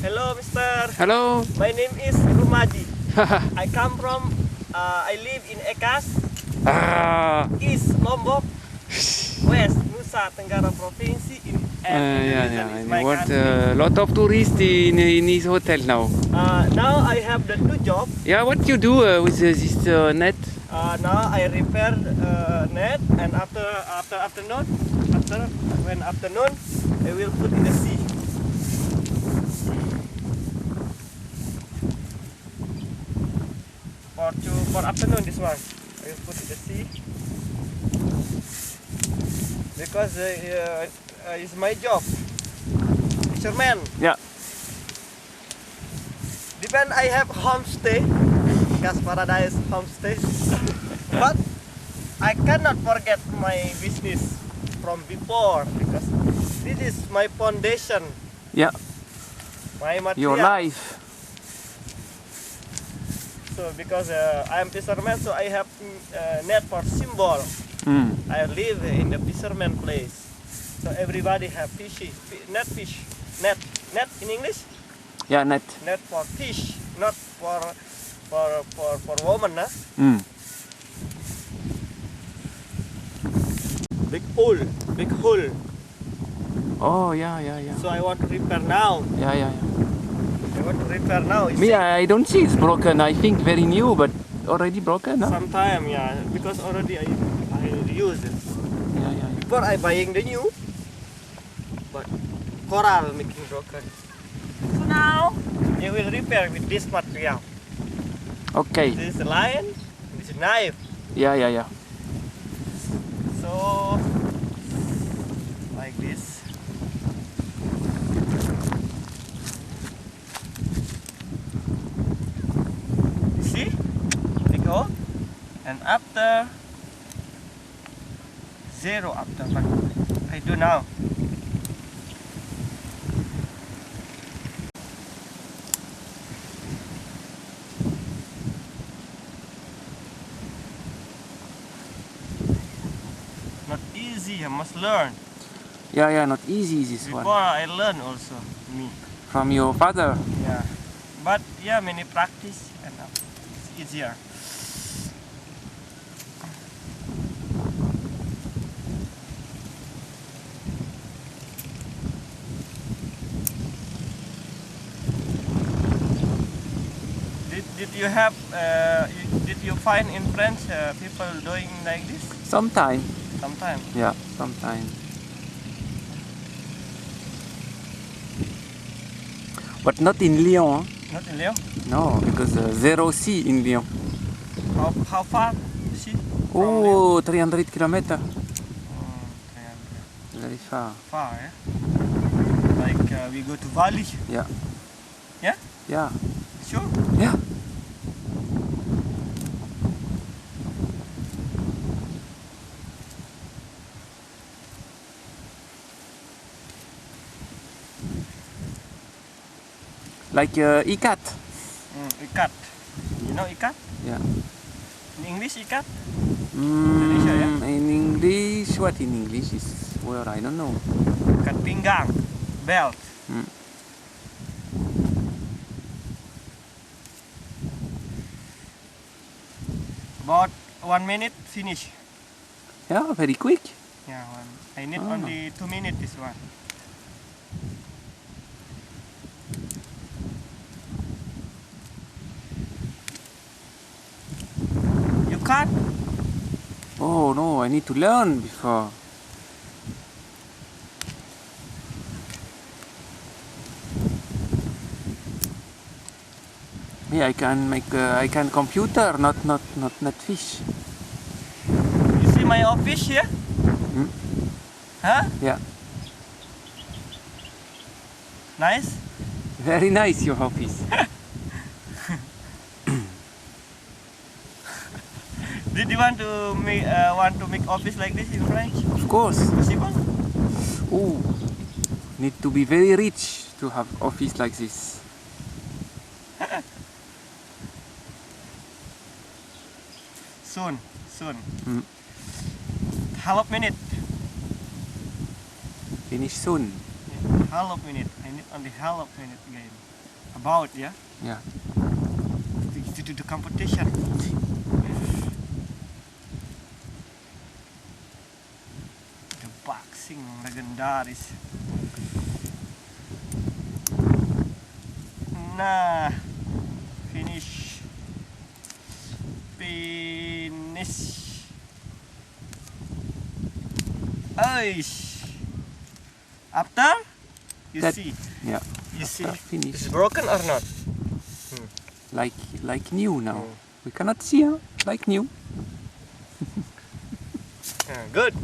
Hello, Mister. Hello. My name is Rumaji. I come from. I live in Ekas, East Lombok, West Nusa Tenggara Provinsi in Indonesia. Is my What country. lot of tourists in his hotel now. Now I have the two jobs. Yeah, what you do with this net? Now I repair net, and after afternoon, when afternoon, I will put in the sea. For afternoon, this one I will put in the sea because it's my job. Fisherman. Yeah. Depend I have homestay, Gas Paradise homestay, but I cannot forget my business from before because this is my foundation. Yeah. My material. Your life. So because I am fisherman, so I have net for symbol. I live in the fisherman place, so everybody have net in English. Yeah, net. Net for fish, not for woman, nah? Big hole. Oh, yeah. So I want to repair now. Yeah. I want to repair now. You Me, see? I don't see it's broken. I think very new, but already broken, huh? Sometime, yeah, because already I use it. Yeah. Before I buying the new, but coral making broken. So now you will repair with this material. Okay. This is a line, this is a knife. Yeah. So like this. You see? Take hole, and after zero after what I do now. Not easy, I must learn. Yeah, not easy this Before one. I learn also, me. From your father. Yeah. But yeah, many practice and it's easier. Did you have did you find in France people doing like this? Sometime. Sometimes. Yeah, sometime. But not in Lyon. Huh? Not in Lyon? No, because zero sea in Lyon. How far? You see? Oh, 300 kilometers. Oh, okay. Very far. Far, yeah? Like we go to Bali. Yeah. Yeah? Yeah. Sure? Yeah. Like ikat. Ikat. You know ikat? Yeah. In English ikat? Indonesia, yeah? In English, what in English is where I don't know. Ikat pinggang. Belt. About 1 minute finish. Yeah, very quick. Yeah, I need only 2 minutes this one. You cut? Oh no, I need to learn before. Yeah, I can make. I can computer, not fish. You see my office here? Huh? Yeah, Nice? very nice your office. Did you want to make office like this in French? Of course. Possible? Oh, need to be very rich to have office like this. Soon. Half of minute. Finish soon. Half of minute. I need only half of minute again. About, yeah? Yeah. To do the competition. The boxing legendaris. Nah. Finish. Aish. After? You That- see. Yeah. You see. After finish. It's broken or not? Like new now. We cannot see, huh? Like new. Good.